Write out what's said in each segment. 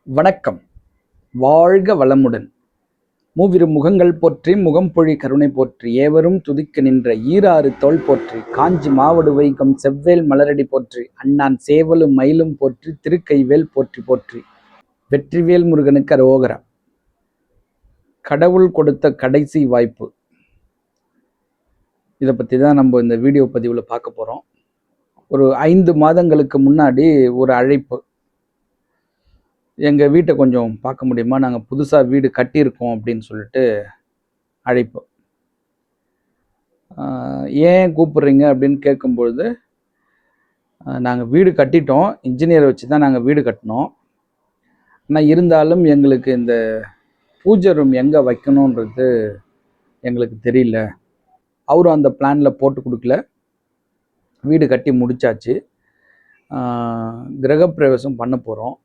வணக்கம். வாழ்க வளமுடன். மூவிரு முகங்கள் போற்றி முகம்பொழி கருணை போற்றி ஏவரும் துதிக்க நின்ற ஈராறு தோள் போற்றி காஞ்சி மாவடு வைகம் செவ்வேல் மலரடி போற்றி அண்ணான் சேவலும் மயிலும் போற்றி திருக்கைவேல் போற்றி போற்றி. வெற்றிவேல் முருகனுக்கு அரோகரா. கடவுள் கொடுத்த கடைசி வாய்ப்பு, இதை பற்றி தான் நம்ம இந்த வீடியோ பதிவில் பார்க்க போகிறோம். ஒரு 5 மாதங்களுக்கு முன்னாடி ஒரு அழைப்பு. எங்கள் வீட்டை கொஞ்சம் பார்க்க முடியுமா, நாங்கள் புதுசாக வீடு கட்டியிருக்கோம் அப்படின்னு சொல்லிட்டு அழைப்பு. ஏன் கூப்பிட்றீங்க அப்படின்னு கேட்கும்பொழுது, நாங்கள் வீடு கட்டிட்டோம், இன்ஜினியரை வச்சு தான் நாங்கள் வீடு கட்டினோம். ஆனால் இருந்தாலும் எங்களுக்கு இந்த பூஜை ரூம் எங்கே வைக்கணுன்றது எங்களுக்கு தெரியல. அவரும் அந்த பிளானில் போட்டு கொடுக்கல. வீடு கட்டி முடித்தாச்சு, கிரகப்பிரவேசம் பண்ண போகிறோம்.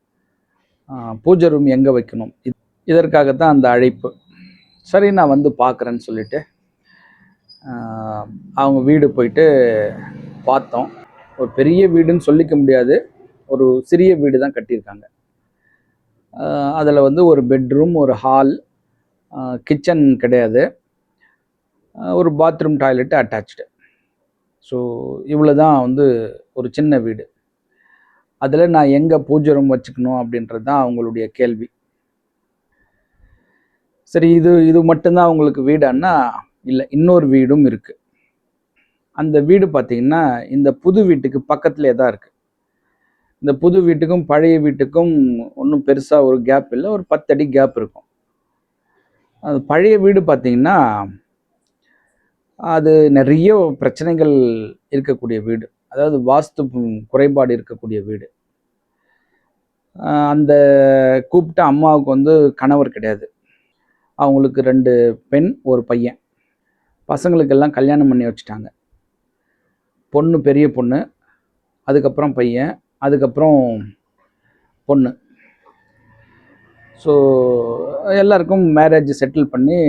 பூஜை ரூம் எங்கே வைக்கணும், இதற்காகத்தான் அந்த அழைப்பு. சரி, நான் வந்து பார்க்குறேன்னு சொல்லிட்டு அவங்க வீடு போயிட்டு பார்த்தோம். ஒரு பெரிய வீடுன்னு சொல்லிக்க முடியாது, ஒரு சிறிய வீடு தான் கட்டியிருக்காங்க. அதில் வந்து ஒரு பெட்ரூம், ஒரு ஹால், கிச்சன் கிடையாது, ஒரு பாத்ரூம், டாய்லெட்டு அட்டாச்சு. ஸோ இவ்வளோ தான் வந்து ஒரு சின்ன வீடு. அதில் நான் எங்கே பூஜை ரூம் வச்சுக்கணும் அப்படின்றது தான் அவங்களுடைய கேள்வி. சரி, இது மட்டும்தான் அவங்களுக்கு வீடான்னா இல்லை, இன்னொரு வீடும் இருக்குது. அந்த வீடு பார்த்திங்கன்னா இந்த புது வீட்டுக்கு பக்கத்துலேயே தான் இருக்குது. இந்த புது வீட்டுக்கும் பழைய வீட்டுக்கும் ஒன்றும் பெருசாக ஒரு கேப் இல்லை, ஒரு 10 அடி கேப் இருக்கும். அது பழைய வீடு பார்த்திங்கன்னா அது நிறைய பிரச்சனைகள் இருக்கக்கூடிய வீடு, அதாவது வாஸ்து குறைபாடு இருக்கக்கூடிய வீடு. அந்த கூப்பிட்ட அம்மாவுக்கு வந்து கணவர் கிடையாது. அவங்களுக்கு 2 பெண், ஒரு பையன். பசங்களுக்கெல்லாம் கல்யாணம் பண்ணி வச்சுட்டாங்க. பொண்ணு, பெரிய பொண்ணு, அதுக்கப்புறம் பையன், அதுக்கப்புறம் பொண்ணு. ஸோ எல்லாருக்கும் மேரேஜ் செட்டில் பண்ணி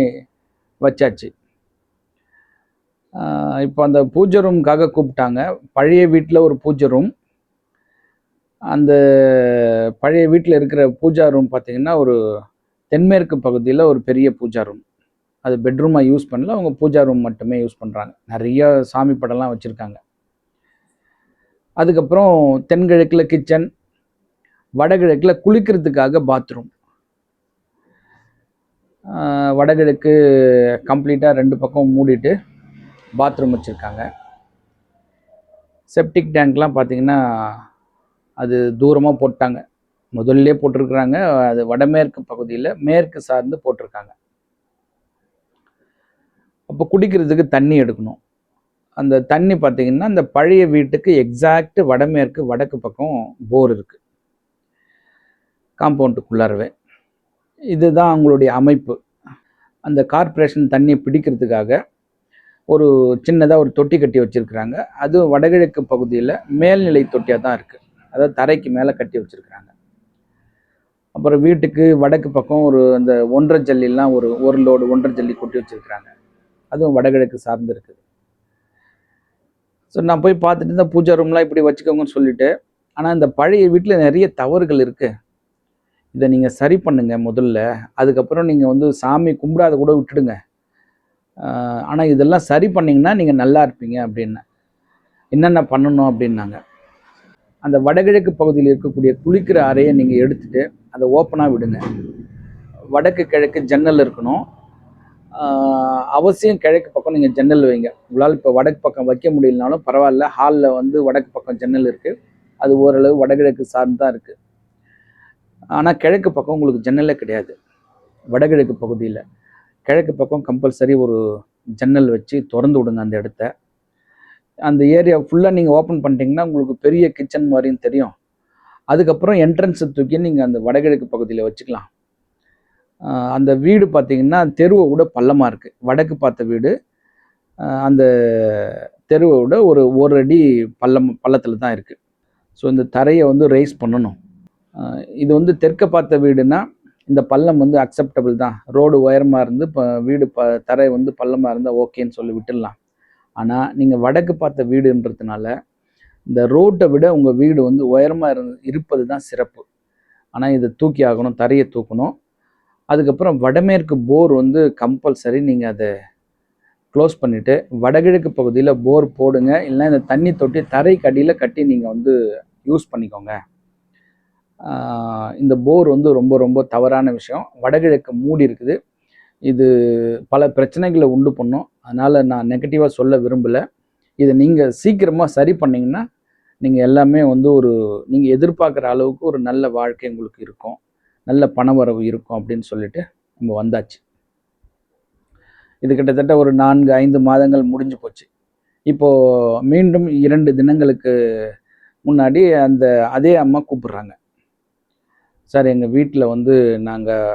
வச்சாச்சு. இப்போ அந்த பூஜை ரூமுக்காக கூப்பிட்டாங்க. பழைய வீட்டில் ஒரு பூஜை ரூம். அந்த பழைய வீட்டில் இருக்கிற பூஜா ரூம் பார்த்திங்கன்னா ஒரு தென்மேற்கு பகுதியில் ஒரு பெரிய பூஜா ரூம். அது பெட்ரூமாக யூஸ் பண்ணல, அவங்க பூஜா ரூம் மட்டுமே யூஸ் பண்ணுறாங்க. நிறைய சாமி படம்லாம் வச்சுருக்காங்க. அதுக்கப்புறம் தென்கிழக்கில் கிச்சன், வடகிழக்கில் குளிக்கிறதுக்காக பாத்ரூம். வடகிழக்கு கம்ப்ளீட்டாக 2 பக்கம் மூடிட்டு பாத்ரூம் வச்சுருக்காங்க. செப்டிக் டேங்க்லாம் பார்த்திங்கன்னா அது தூரமாக போட்டாங்க, முதல்லே போட்டிருக்கிறாங்க. அது வடமேற்கு பகுதியில் மேற்கு சார்ந்து போட்டிருக்காங்க. அப்போ குடிக்கிறதுக்கு தண்ணி எடுக்கணும். அந்த தண்ணி பார்த்திங்கன்னா அந்த பழைய வீட்டுக்கு எக்ஸாக்ட் வடமேற்கு வடக்கு பக்கம் போர் இருக்குது, காம்பவுண்டுக்குள்ளாரவே. இதுதான் அவங்களுடைய அமைப்பு. அந்த கார்ப்பரேஷன் தண்ணியை பிடிக்கிறதுக்காக ஒரு சின்னதாக ஒரு தொட்டி கட்டி வச்சுருக்குறாங்க. அது வடகிழக்கு பகுதியில் மேல்நிலை தொட்டியாக தான் இருக்குது, அதாவது தரைக்கு மேலே கட்டி வச்சுருக்குறாங்க. அப்புறம் வீட்டுக்கு வடக்கு பக்கம் ஒரு அந்த 1.5 ஜல்லிலாம் ஒரு லோடு 1.5 ஜல்லி கொட்டி வச்சுருக்குறாங்க, அதுவும் வடகிழக்கு சார்ந்து இருக்குது. ஸோ நான் போய் பார்த்துட்டு இந்த பூஜா ரூம்லாம் இப்படி வச்சுக்கோங்கன்னு சொல்லிட்டு, ஆனால் இந்த பழைய வீட்டில் நிறைய தவறுகள் இருக்குது, இதை நீங்கள் சரி பண்ணுங்கள் முதல்ல, அதுக்கப்புறம் நீங்கள் வந்து சாமி கும்பிடாத கூட விட்டுடுங்க, ஆனால் இதெல்லாம் சரி பண்ணிங்கன்னா நீங்கள் நல்லா இருப்பீங்க அப்படின்னு. என்னென்ன பண்ணணும் அப்படின்னாங்க. அந்த வடகிழக்கு பகுதியில் இருக்கக்கூடிய குளிக்கிற அறையை நீங்கள் எடுத்துகிட்டு அதை ஓப்பனாக விடுங்க. வடக்கு கிழக்கு ஜன்னல் இருக்கணும். அவசியம் கிழக்கு பக்கம் நீங்கள் ஜன்னல் வைங்க. உங்களால் இப்போ வடக்கு பக்கம் வைக்க முடியலனாலும் பரவாயில்ல, ஹாலில் வந்து வடக்கு பக்கம் ஜன்னல் இருக்குது, அது ஓரளவு வடகிழக்கு சார்ந்து தான் இருக்குது. ஆனால் கிழக்கு பக்கம் உங்களுக்கு ஜன்னலே கிடையாது. வடகிழக்கு பகுதியில் கிழக்கு பக்கம் கம்பல்சரி ஒரு ஜன்னல் வச்சு திறந்து விடுங்க அந்த இடத்த. அந்த ஏரியா ஃபுல்லாக நீங்கள் ஓப்பன் பண்ணிட்டீங்கன்னா உங்களுக்கு பெரிய கிச்சன் மாதிரியும் தெரியும். அதுக்கப்புறம் என்ட்ரன்ஸை தூக்கி நீங்கள் அந்த வடகிழக்கு பகுதியில் வச்சுக்கலாம். அந்த வீடு பார்த்திங்கன்னா தெருவை விட பள்ளமாக இருக்குது. வடக்கு பார்த்த வீடு அந்த தெருவை விட ஒரு அடி பள்ளத்தில் தான் இருக்குது. ஸோ இந்த தரையை வந்து ரைஸ் பண்ணணும். இது வந்து தெற்க பார்த்த வீடுனா இந்த பள்ளம் வந்து அக்செப்டபிள் தான். ரோடு உயரமாக இருந்து இப்போ வீடு தரை வந்து பள்ளமாக இருந்தால் ஓகேன்னு சொல்லி விட்டுடலாம். ஆனால் நீங்கள் வடக்கு பார்த்த வீடுன்றதுனால இந்த ரோட்டை விட உங்கள் வீடு வந்து உயரமாக இருப்பது தான் சிறப்பு. ஆனால் இதை தூக்கி ஆகணும், தரையை தூக்கணும். அதுக்கப்புறம் வடமேற்கு போர் வந்து கம்பல்சரி நீங்கள் அதை க்ளோஸ் பண்ணிவிட்டு வடகிழக்கு பகுதியில் போர் போடுங்க. இல்லைன்னா இந்த தண்ணி தொட்டி தரைக்கு அடியில் கட்டி நீங்கள் வந்து யூஸ் பண்ணிக்கோங்க. இந்த போர் வந்து ரொம்ப ரொம்ப தவறான விஷயம். வடகிழக்கு மூடி இருக்குது. இது பல பிரச்சனைகளை உண்டு பண்ணும். அதனால் நான் நெகட்டிவாக சொல்ல விரும்பலை. இதை நீங்கள் சீக்கிரமாக சரி பண்ணிங்கன்னா நீங்கள் எல்லாமே வந்து நீங்கள் எதிர்பார்க்குற அளவுக்கு ஒரு நல்ல வாழ்க்கை உங்களுக்கு இருக்கும், நல்ல பணவரவு இருக்கும் அப்படின்னு சொல்லிட்டு நம்ம வந்தாச்சு. இது கிட்டத்தட்ட ஒரு 4-5 மாதங்கள் முடிஞ்சு போச்சு. இப்போது மீண்டும் 2 தினங்களுக்கு முன்னாடி அதே அம்மா கூப்பிட்றாங்க. சார், எங்கள் வீட்டில் வந்து நாங்கள்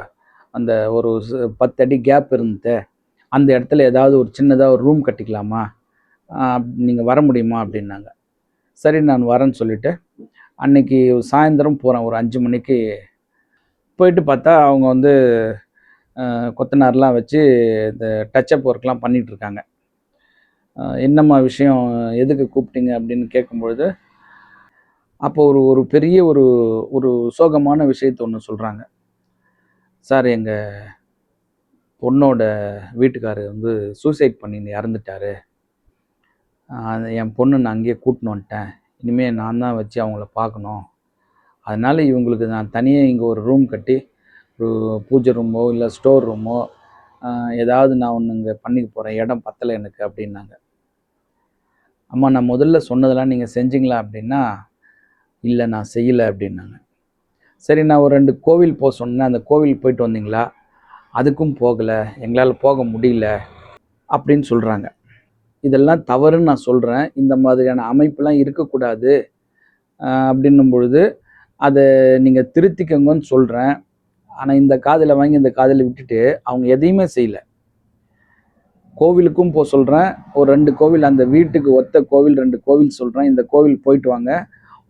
அந்த ஒரு 10 அடி கேப் இருந்தது, அந்த இடத்துல ஏதாவது ஒரு சின்னதாக ஒரு ரூம் கட்டிக்கலாமா, நீங்கள் வர முடியுமா அப்படின்னாங்க. சரி, நான் வரேன்னு சொல்லிவிட்டு அன்னைக்கு சாயந்தரம் போகிறேன். ஒரு 5 மணிக்கு போயிட்டு பார்த்தா அவங்க வந்து கொத்தனார்லாம் வச்சு இந்த டச்சப் ஒர்க்லாம் பண்ணிகிட்ருக்காங்க. என்னம்மா விஷயம், எதுக்கு கூப்பிட்டீங்க அப்படின்னு கேட்கும்பொழுது அப்போ ஒரு பெரிய ஒரு சோகமான விஷயத்தை ஒன்று சொல்கிறாங்க. சார், எங்கள் பொண்ணோட வீட்டுக்காரர் வந்து சூசைட் பண்ணி இறந்துட்டாரு. என் பொண்ணு நான் அங்கேயே கூட்டின்னு வந்துட்டேன். இனிமேல் நான் தான் வச்சு அவங்கள பார்க்கணும். அதனால் இவங்களுக்கு நான் தனியாக இங்கே ஒரு ரூம் கட்டி ஒரு பூஜை ரூமோ இல்லை ஸ்டோர் ரூமோ ஏதாவது நான் ஒன்று இங்கே பண்ணிக்க போகிறேன், இடம் பத்தலை எனக்கு அப்படின்னாங்க. அம்மா, நான் முதல்ல சொன்னதெல்லாம் நீங்கள் செஞ்சீங்களா அப்படின்னா, இல்லை நான் செய்யலை அப்படின்னாங்க. சரி, நான் ஒரு 2 கோவில் போக சொன்னேன், அந்த கோவில் போயிட்டு வந்தீங்களா? அதுக்கும் போகலை, எங்களால் போக முடியல அப்படின்னு சொல்கிறாங்க. இதெல்லாம் தவறுன்னு நான் சொல்கிறேன். இந்த மாதிரியான அமைப்பெல்லாம் இருக்கக்கூடாது அப்படின்னும் பொழுது அதை நீங்கள் திருத்திக்கங்கன்னு சொல்கிறேன். ஆனால் இந்த காதில் வாங்கி இந்த காதில் விட்டுட்டு அவங்க எதையுமே செய்யலை. கோவிலுக்கும் போக சொல்கிறேன், ஒரு 2 கோவில், அந்த வீட்டுக்கு ஒத்த கோவில் 2 கோவில் சொல்கிறேன், இந்த கோவில் போயிட்டு வாங்க,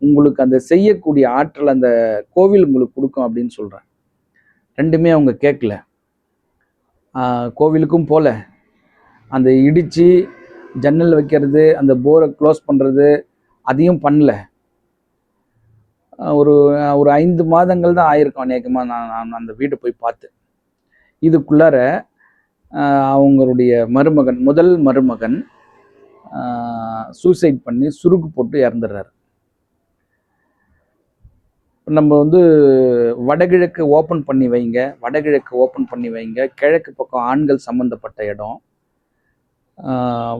உங்களுக்கு அந்த செய்யக்கூடிய ஆற்றல் அந்த கோவில் உங்களுக்கு கொடுக்கும் அப்படின்னு சொல்கிறேன். 2மே அவங்க கேட்கல. கோவிலுக்கும் போகல, அந்த இடித்து ஜன்னல் வைக்கிறது, அந்த போரை க்ளோஸ் பண்ணுறது அதையும் பண்ணல. ஒரு 5 மாதங்கள் தான் ஆயிருக்கும் அநேகமாக நான் அந்த வீட்டை போய் பார்த்து. இதுக்குள்ளார அவங்களுடைய மருமகன், முதல் மருமகன் சூசைட் பண்ணி சுருக்கு போட்டு இறந்துடுறாரு. நம்ம வந்து வடகிழக்கு ஓப்பன் பண்ணி வைங்க, வடகிழக்கு ஓப்பன் பண்ணி வைங்க. கிழக்கு பக்கம் ஆண்கள் சம்மந்தப்பட்ட இடம்,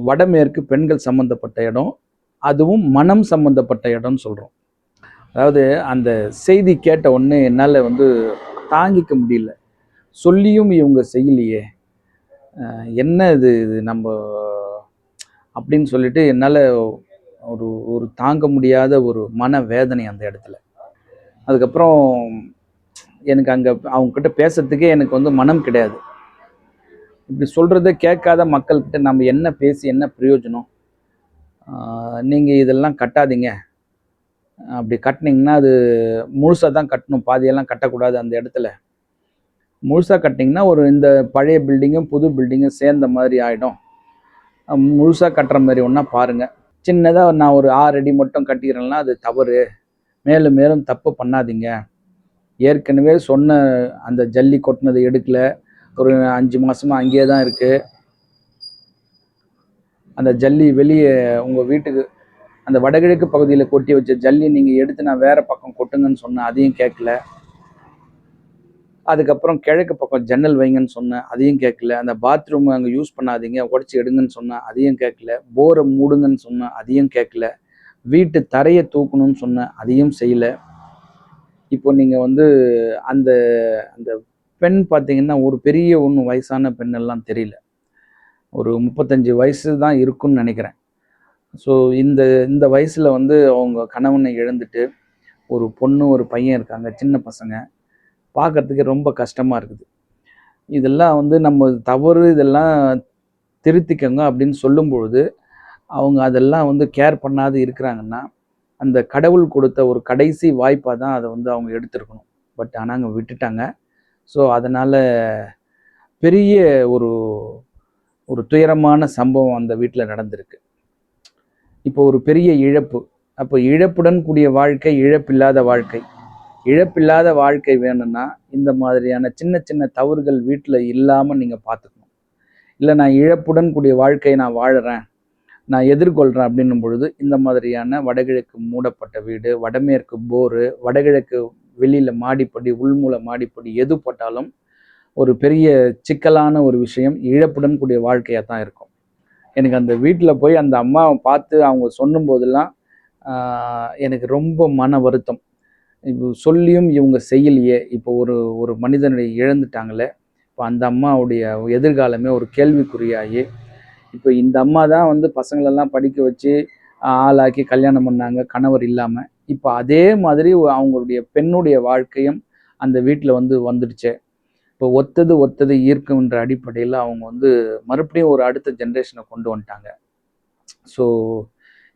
வடமேற்கு பெண்கள் சம்மந்தப்பட்ட இடம், அதுவும் மனம் சம்மந்தப்பட்ட இடம்னு சொல்கிறோம். அதாவது அந்த செய்தி கேட்ட உடனே என்னால் வந்து தாங்கிக்க முடியல. சொல்லியும் இவங்க செய்யலையே, என்ன இது நம்ம அப்படின்னு சொல்லிட்டு என்னால் ஒரு தாங்க முடியாத ஒரு மன வேதனை அந்த இடத்துல. அதுக்கப்புறம் எனக்கு அங்கே அவங்கக்கிட்ட பேசுறதுக்கே எனக்கு வந்து மனம் கிடையாது. இப்படி சொல்கிறத கேட்காத மக்கள்கிட்ட நம்ம என்ன பேசி என்ன பிரயோஜனம்? நீங்கள் இதெல்லாம் கட்டாதீங்க, அப்படி கட்டினீங்கன்னா அது முழுசாக தான் கட்டணும், பாதியெல்லாம் கட்டக்கூடாது. அந்த இடத்துல முழுசாக கட்டினீங்கன்னா இந்த பழைய பில்டிங்கும் புது பில்டிங்கும் சேர்ந்த மாதிரி ஆகிடும். முழுசாக கட்டுற மாதிரி ஒன்றா பாருங்கள். சின்னதாக நான் ஒரு 6 அடி மட்டும் கட்டிக்கிறேன்னா அது தவறு. மேலும் மேலும் தப்பு பண்ணாதீங்க. ஏற்கனவே சொன்ன அந்த ஜல்லி கொட்டினதை எடுக்கலை, ஒரு 5 மாதமாக அங்கேயே தான் இருக்குது. அந்த ஜல்லி வெளியே உங்கள் வீட்டுக்கு அந்த வடகிழக்கு பகுதியில் கொட்டி வச்ச ஜல்லி நீங்கள் எடுத்து நான் வேறு பக்கம் கொட்டுங்கன்னு சொன்னேன், அதையும் கேட்கல. அதுக்கப்புறம் கிழக்கு பக்கம் ஜன்னல் வைங்கன்னு சொன்னேன், அதையும் கேட்கல. அந்த பாத்ரூம் அங்கே யூஸ் பண்ணாதீங்க, உடச்சி எடுங்கன்னு சொன்னேன், அதையும் கேட்கல. போரை மூடுங்கன்னு சொன்னேன், அதையும் கேட்கல. வீட்டு தரையை தூக்கணும்னு சொன்னேன், அதையும் செய்யலை. இப்போ நீங்கள் வந்து அந்த அந்த பெண் பார்த்தீங்கன்னா ஒரு பெரிய ஒன்றும் வயசான பெண்ணெல்லாம் தெரியல, ஒரு 35 வயசு தான் இருக்குன்னு நினைக்கிறேன். ஸோ இந்த வயசில் வந்து அவங்க கணவனை இழந்துட்டு ஒரு பொண்ணு ஒரு பையன் இருக்காங்க, சின்ன பசங்க. பார்க்கறதுக்கு ரொம்ப கஷ்டமாக இருக்குது. இதெல்லாம் வந்து நம்ம தவறு, இதெல்லாம் திருத்திக்கங்க அப்படின்னு சொல்லும் பொழுது அவங்க அதெல்லாம் வந்து கேர் பண்ணாது இருக்கிறாங்கன்னா, அந்த கடவுள் கொடுத்த ஒரு கடைசி வாய்ப்பாக தான் அதை வந்து அவங்க எடுத்துருக்கணும். பட் ஆனால் அங்கே விட்டுட்டாங்க. ஸோ அதனால் பெரிய ஒரு ஒரு துயரமான சம்பவம் அந்த வீட்டில் நடந்திருக்கு. இப்போ ஒரு பெரிய இழப்பு. அப்போ இழப்புடன் கூடிய வாழ்க்கை, இழப்பில்லாத வாழ்க்கை. இழப்பில்லாத வாழ்க்கை வேணும்னா இந்த மாதிரியான சின்ன சின்ன தவறுகள் வீட்டில் இல்லாமல் நீங்கள் பார்த்துக்கணும். இல்லை நான் இழப்புடன் கூடிய வாழ்க்கையை நான் வாழறேன், நான் எதிர்கொள்கிறேன் அப்படின்னும் பொழுது இந்த மாதிரியான வடகிழக்கு மூடப்பட்ட வீடு, வடமேற்கு போரு, வடகிழக்கு வெளியில் மாடிப்படி, உள்மூல மாடிப்படி எது போட்டாலும் ஒரு பெரிய சிக்கலான ஒரு விஷயம் இழப்புடன் கூடிய வாழ்க்கையாக தான் இருக்கும். எனக்கு அந்த வீட்டில் போய் அந்த அம்மாவை பார்த்து அவங்க சொல்லும் போதெல்லாம் எனக்கு ரொம்ப மன வருத்தம். இப்போ சொல்லியும் இவங்க செய்யலையே, இப்போ ஒரு ஒரு மனிதனை இழந்துட்டாங்களே, இப்போ அந்த அம்மாவுடைய எதிர்காலமே ஒரு கேள்விக்குறியாகி, இப்போ இந்த அம்மா தான் வந்து பசங்களெல்லாம் படிக்க வச்சு ஆளாக்கி கல்யாணம் பண்ணாங்க கணவர் இல்லாமல். இப்போ அதே மாதிரி அவங்களுடைய பெண்ணுடைய வாழ்க்கையும் அந்த வீட்டில் வந்துடுச்சு. இப்போ ஒத்தது ஈர்க்கும்ன்ற அடிப்படையில் அவங்க வந்து மறுபடியும் ஒரு அடுத்த ஜென்ரேஷனை கொண்டு வந்துட்டாங்க. ஸோ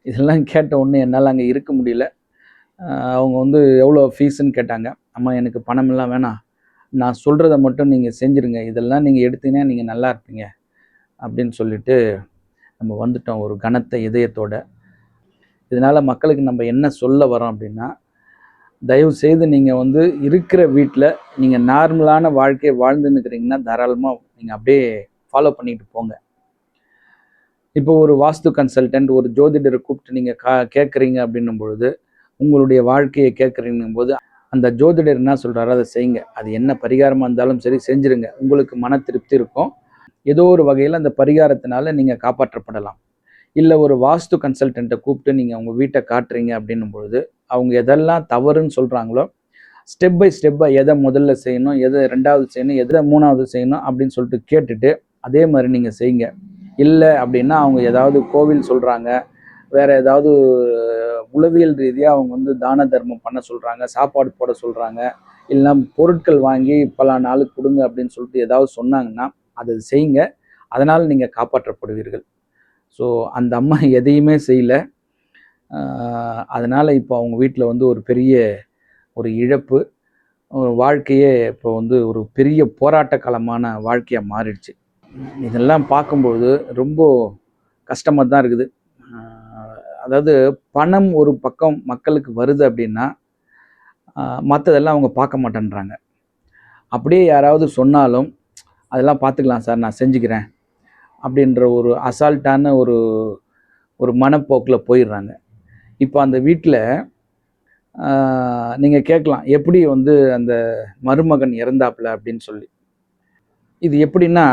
இதெல்லாம் கேட்ட உடனே என்னால் அங்கே இருக்க முடியல. அவங்க வந்து எவ்வளோ ஃபீஸுன்னு கேட்டாங்க. அம்மா எனக்கு பணமெல்லாம் வேணாம், நான் சொல்கிறத மட்டும் நீங்கள் செஞ்சுருங்க, இதெல்லாம் நீங்கள் எடுத்தீங்கன்னா நீங்கள் நல்லா இருப்பீங்க அப்படின்னு சொல்லிட்டு நம்ம வந்துட்டோம் ஒரு கனத்த இதயத்தோட. இதனால் மக்களுக்கு நம்ம என்ன சொல்ல வரோம் அப்படின்னா, தயவு செய்து நீங்கள் வந்து இருக்கிற வீட்டில் நீங்கள் நார்மலான வாழ்க்கையை வாழ்ந்துன்னு இருக்கிறீங்கன்னா தாராளமாக நீங்கள் அப்படியே ஃபாலோ பண்ணிட்டு போங்க. இப்போ ஒரு வாஸ்து கன்சல்டன்ட், ஒரு ஜோதிடரை கூப்பிட்டு நீங்கள் கேட்குறீங்க அப்படின்னும் பொழுது, உங்களுடைய வாழ்க்கையை கேட்குறீங்கும் போது அந்த ஜோதிடர் என்ன சொல்கிறாரோ அதை செய்யுங்க. அது என்ன பரிகாரமாக இருந்தாலும் சரி செஞ்சுருங்க. உங்களுக்கு மன திருப்தி இருக்கும். ஏதோ ஒரு வகையில் அந்த பரிகாரத்தினால நீங்கள் காப்பாற்றப்படலாம். இல்லை ஒரு வாஸ்து கன்சல்டண்ட்டை கூப்பிட்டு நீங்கள் உங்கள் வீட்டை காட்டுறீங்க அப்படின்னும் பொழுது அவங்க எதெல்லாம் தவறுன்னு சொல்கிறாங்களோ ஸ்டெப் பை ஸ்டெப்பாக எதை முதல்ல செய்யணும், எதை ரெண்டாவது செய்யணும், எதை மூணாவது செய்யணும் அப்படின்னு சொல்லிட்டு கேட்டுட்டு அதே மாதிரி நீங்கள் செய்யுங்க. இல்லை அப்படின்னா அவங்க ஏதாவது கோவில் சொல்கிறாங்க, வேறு ஏதாவது உளவியல் ரீதியாக அவங்க வந்து தான தர்மம் பண்ண சொல்கிறாங்க, சாப்பாடு போட சொல்கிறாங்க, இல்லைனா பொருட்கள் வாங்கி பல நாளுக்கு கொடுங்க அப்படின்னு சொல்லிட்டு ஏதாவது சொன்னாங்கன்னா அதை செய்யுங்க. அதனால் நீங்கள் காப்பாற்றப்படுவீர்கள். ஸோ அந்த அம்மா எதையுமே செய்யலை. அதனால் இப்போ அவங்க வீட்டில் வந்து ஒரு பெரிய ஒரு இழப்பு, வாழ்க்கையே இப்போ வந்து ஒரு பெரிய போராட்ட காலமான வாழ்க்கையாக மாறிடுச்சு. இதெல்லாம் பார்க்கும்பொழுது ரொம்ப கஷ்டமாக தான் இருக்குது. அதாவது பணம் ஒரு பக்கம் மக்களுக்கு வருது அப்படின்னா மற்றதெல்லாம் அவங்க பார்க்க மாட்டேன்றாங்க. அப்படியே யாராவது சொன்னாலும் அதெல்லாம் பார்த்துக்கலாம் சார், நான் செஞ்சுக்கிறேன் அப்படின்ற ஒரு அசால்ட்டான ஒரு மனப்போக்கில் போயிடுறாங்க. இப்போ அந்த வீட்டில் நீங்கள் கேட்கலாம், எப்படி வந்து அந்த மருமகன் இறந்தாப்புல அப்படின்னு சொல்லி. இது எப்படின்னா,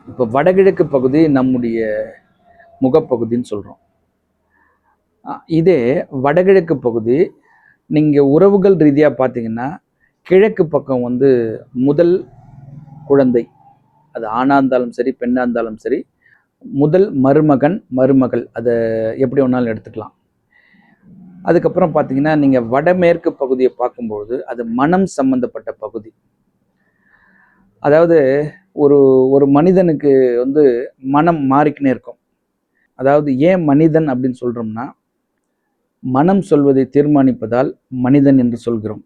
இப்போ வடகிழக்கு பகுதி நம்முடைய முகப்பகுதின்னு சொல்கிறோம். இதே வடகிழக்கு பகுதி நீங்கள் உறவுகள் ரீதியாக பார்த்தீங்கன்னா கிழக்கு பக்கம் வந்து முதல் குழந்தை, அது ஆணாக இருந்தாலும் சரி பெண்ணாக இருந்தாலும் சரி, முதல் மருமகன் மருமகள், அதை எப்படி வேணாலும் எடுத்துக்கலாம். அதுக்கப்புறம் பார்த்தீங்கன்னா நீங்கள் வடமேற்கு பகுதியை பார்க்கும்பொழுது அது மனம் சம்பந்தப்பட்ட பகுதி. அதாவது ஒரு ஒரு மனிதனுக்கு வந்து மனம் மாறிக்கினே இருக்கும். அதாவது ஏன் மனிதன் அப்படின்னு சொல்கிறோம்னா, மனம் சொல்வதை தீர்மானிப்பதால் மனிதன் என்று சொல்கிறோம்.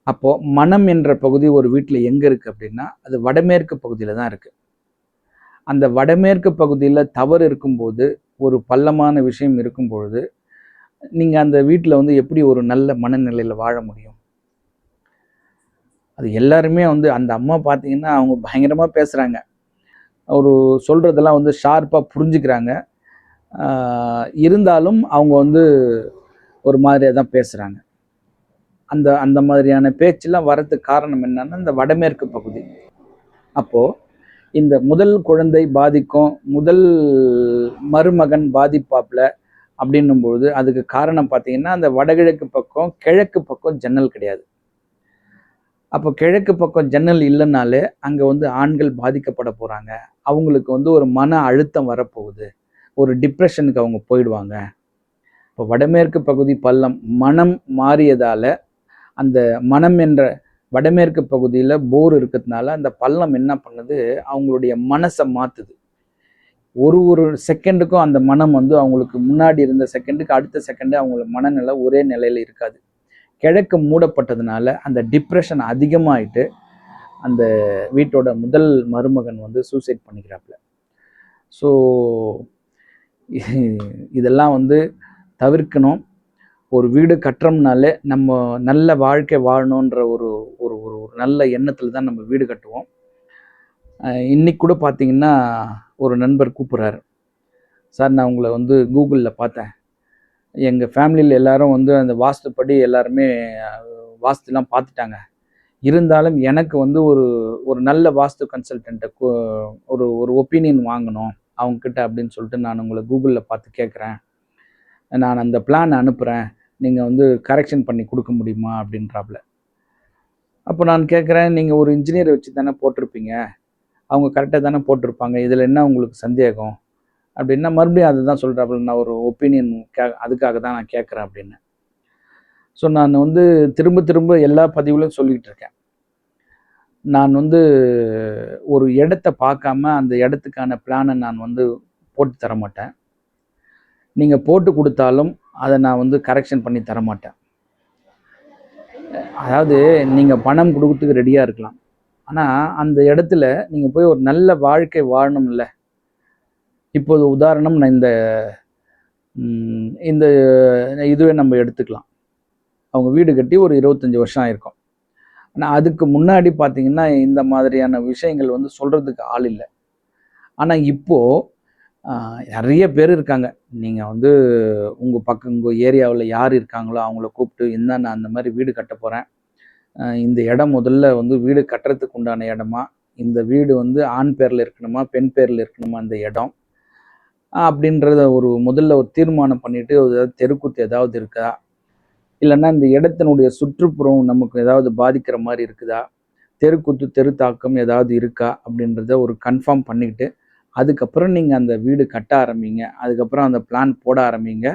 அப்போது மனம் என்ற பகுதி ஒரு வீட்டில் எங்கே இருக்குது அப்படின்னா அது வடமேற்கு பகுதியில் தான் இருக்குது. அந்த வடமேற்கு பகுதியில் தவறு இருக்கும்போது, ஒரு பள்ளமான விஷயம் இருக்கும்பொழுது நீங்கள் அந்த வீட்டில் வந்து எப்படி ஒரு நல்ல மனநிலையில் வாழ முடியும்? அது எல்லாருமே வந்து அந்த அம்மா பார்த்தீங்கன்னா அவங்க பயங்கரமாக பேசுகிறாங்க, ஒரு சொல்கிறதெல்லாம் வந்து ஷார்ப்பாக புரிஞ்சுக்கிறாங்க. இருந்தாலும் அவங்க வந்து ஒரு மாதிரியாக தான் பேசுகிறாங்க. அந்த அந்த மாதிரியான பேச்செல்லாம் வரதுக்கு காரணம் என்னன்னா இந்த வடமேற்கு பகுதி. அப்போது இந்த முதல் குழந்தை பாதிக்கும், முதல் மருமகன் பாதிப்பாப்பில் அப்படின்னும்பொழுது அதுக்கு காரணம் பார்த்தீங்கன்னா அந்த வடகிழக்கு பக்கம் கிழக்கு பக்கம் ஜன்னல் கிடையாது. அப்போ கிழக்கு பக்கம் ஜன்னல் இல்லைனாலே அங்கே வந்து ஆண்கள் பாதிக்கப்பட போகிறாங்க, அவங்களுக்கு வந்து ஒரு மன அழுத்தம் வரப்போகுது, ஒரு டிப்ரெஷனுக்கு அவங்க போயிடுவாங்க. இப்போ வடமேற்கு பகுதி பள்ளம் மனம் மாறியதால் அந்த மனம் என்ற வடமேற்கு பகுதியில் போர் இருக்கிறதுனால அந்த பள்ளம் என்ன பண்ணுது, அவங்களுடைய மனசை மாற்றுது. ஒரு செகண்டுக்கும் அந்த மனம் வந்து அவங்களுக்கு முன்னாடி இருந்த செகண்டுக்கு அடுத்த செகண்டு அவங்களோட மனநிலை ஒரே நிலையில் இருக்காது. கிழக்கு மூடப்பட்டதுனால அந்த டிப்ரெஷன் அதிகமாகிட்டு அந்த வீட்டோட முதல் மருமகன் வந்து சூசைட் பண்ணிக்கிறாப்புல. ஸோ இதெல்லாம் வந்து தவிர்க்கணும். ஒரு வீடு கட்டுறோம்னாலே நம்ம நல்ல வாழ்க்கை வாழணுன்ற ஒரு ஒரு ஒரு ஒரு நல்ல எண்ணத்தில் தான் நம்ம வீடு கட்டுவோம். இன்னைக்கு கூட பார்த்தீங்கன்னா, ஒரு நண்பர் கூப்பிட்றாரு. சார் நான் உங்களை வந்து கூகுளில் பார்த்தேன். எங்கள் ஃபேமிலியில் எல்லாரும் வந்து அந்த வாஸ்துப்படி எல்லாருமே வாஸ்துலாம் பார்த்துட்டாங்க. இருந்தாலும் எனக்கு வந்து ஒரு ஒரு நல்ல வாஸ்து கன்சல்டன்ட்டை ஒரு ஒரு ஒப்பீனியன் வாங்கணும் அவங்கக்கிட்ட அப்படின்னு சொல்லிட்டு நான் உங்களை கூகுளில் பார்த்து கேட்குறேன். நான் அந்த பிளான் அனுப்புகிறேன். நீங்கள் வந்து கரெக்ஷன் பண்ணி கொடுக்க முடியுமா அப்படின்றாப்புல. அப்போ நான் கேட்குறேன், நீங்கள் ஒரு இன்ஜினியரை வச்சு தானே போட்டிருப்பீங்க. அவங்க கரெக்டாக தானே போட்டிருப்பாங்க. இதில் என்ன உங்களுக்கு சந்தேகம் அப்படின்னா, மறுபடியும் அதுதான் சொல்கிறாப்புல. நான் ஒரு ஒப்பீனியன் அதுக்காக தான் நான் கேட்குறேன் அப்படின்னு. ஸோ நான் வந்து திரும்ப திரும்ப எல்லா பதிவுலையும் சொல்லிகிட்டு இருக்கேன். நான் வந்து ஒரு இடத்த பார்க்காம அந்த இடத்துக்கான பிளானை நான் வந்து போட்டு தர மாட்டேன். நீங்கள் போட்டு கொடுத்தாலும் அதை நான் வந்து கரெக்ஷன் பண்ணி தர மாட்டேன். அதாவது நீங்கள் பணம் கொடுக்கறதுக்கு ரெடியாக இருக்கலாம். ஆனால் அந்த இடத்துல நீங்கள் போய் ஒரு நல்ல வாழ்க்கை வாழணும்ல. இப்போது உதாரணம் நான் இந்த இதுவே நம்ம எடுத்துக்கலாம். அவங்க வீடு கட்டி ஒரு 25 வருஷம் ஆயிருக்கும். ஆனால் அதுக்கு முன்னாடி பார்த்தீங்கன்னா இந்த மாதிரியான விஷயங்கள் வந்து சொல்கிறதுக்கு ஆள் இல்லை. ஆனால் இப்போது நிறைய பேர் இருக்காங்க. நீங்கள் வந்து உங்கள் ஏரியாவில் யார் இருக்காங்களோ அவங்கள கூப்பிட்டு, என்ன நான் அந்த மாதிரி வீடு கட்ட போகிறேன். இந்த இடம் முதல்ல வந்து வீடு கட்டுறதுக்கு உண்டான இடமா, இந்த வீடு வந்து ஆண் பேரில் இருக்கணுமா, பெண் பேரில் இருக்கணுமா அந்த இடம் அப்படின்றத முதல்ல ஒரு தீர்மானம் பண்ணிவிட்டு, ஏதாவது தெருக்கூத்து ஏதாவது இருக்கா, இல்லைன்னா இந்த இடத்தினுடைய சுற்றுப்புறம் நமக்கு ஏதாவது பாதிக்கிற மாதிரி இருக்குதா, தெருக்கூத்து தெரு தாக்கம் ஏதாவது இருக்கா அப்படின்றத ஒரு கன்ஃபார்ம் பண்ணிக்கிட்டு, அதுக்கப்புறம் நீங்கள் அந்த வீடு கட்ட ஆரம்பிங்க. அதுக்கப்புறம் அந்த பிளான் போட ஆரம்பிங்க.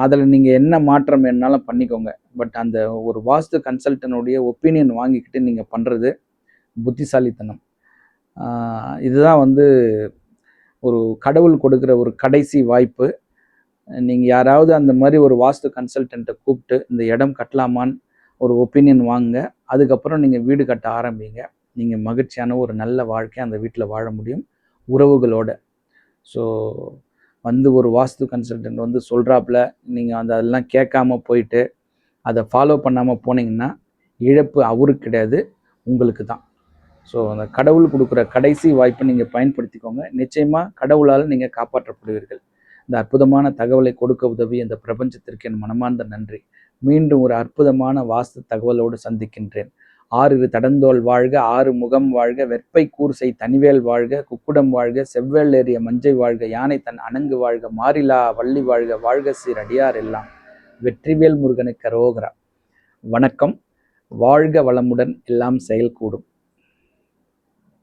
அதில் நீங்கள் என்ன மாற்றம் வேணுனாலும் பண்ணிக்கோங்க. பட் அந்த ஒரு வாஸ்து கன்சல்டனுடைய ஒப்பீனியன் வாங்கிக்கிட்டு நீங்கள் பண்ணுறது புத்திசாலித்தனம். இதுதான் வந்து ஒரு கடவுள் கொடுக்குற ஒரு கடைசி வாய்ப்பு. நீங்கள் யாராவது அந்த மாதிரி ஒரு வாஸ்து கன்சல்டண்ட்டை கூப்பிட்டு இந்த இடம் கட்டலாமான்னு ஒரு ஒப்பீனியன் வாங்குங்க. அதுக்கப்புறம் நீங்கள் வீடு கட்ட ஆரம்பிங்க. நீங்கள் மகிழ்ச்சியான ஒரு நல்ல வாழ்க்கை அந்த வீட்டில் வாழ முடியும் உறவுகளோட. ஸோ வந்து ஒரு வாஸ்து கன்சல்டன்ட் வந்து சொல்கிறாப்புல, நீங்கள் அதெல்லாம் கேட்காம போயிட்டு அதை ஃபாலோ பண்ணாமல் போனீங்கன்னா இழப்பு அவருக்கு கிடையாது, உங்களுக்கு தான். ஸோ அந்த கடவுள் கொடுக்குற கடைசி வாய்ப்பை நீங்கள் பயன்படுத்திக்கோங்க. நிச்சயமாக கடவுளால் நீங்கள் காப்பாற்றப்படுவீர்கள். இந்த அற்புதமான தகவலை கொடுக்க உதவி இந்த பிரபஞ்சத்திற்கு என் மனமார்ந்த நன்றி. மீண்டும் ஒரு அற்புதமான வாஸ்து தகவலோடு சந்திக்கின்றேன். 6 தடந்தோள் வாழ்க, 6 முகம் வாழ்க, வெற்பை கூர்சை தனிவேல் வாழ்க, குக்குடம் வாழ்க, செவ்வேள் ஏறிய மஞ்சை வாழ்க, யானை தன் அணங்கு வாழ்க, மாறிலா வள்ளி வாழ்க, வாழ்க சீர் அடியார் எல்லாம். வெற்றிவேல் முருகனுக்கு அரோகரா. வணக்கம். வாழ்க வளமுடன், எல்லாம் செயல்கூடும்.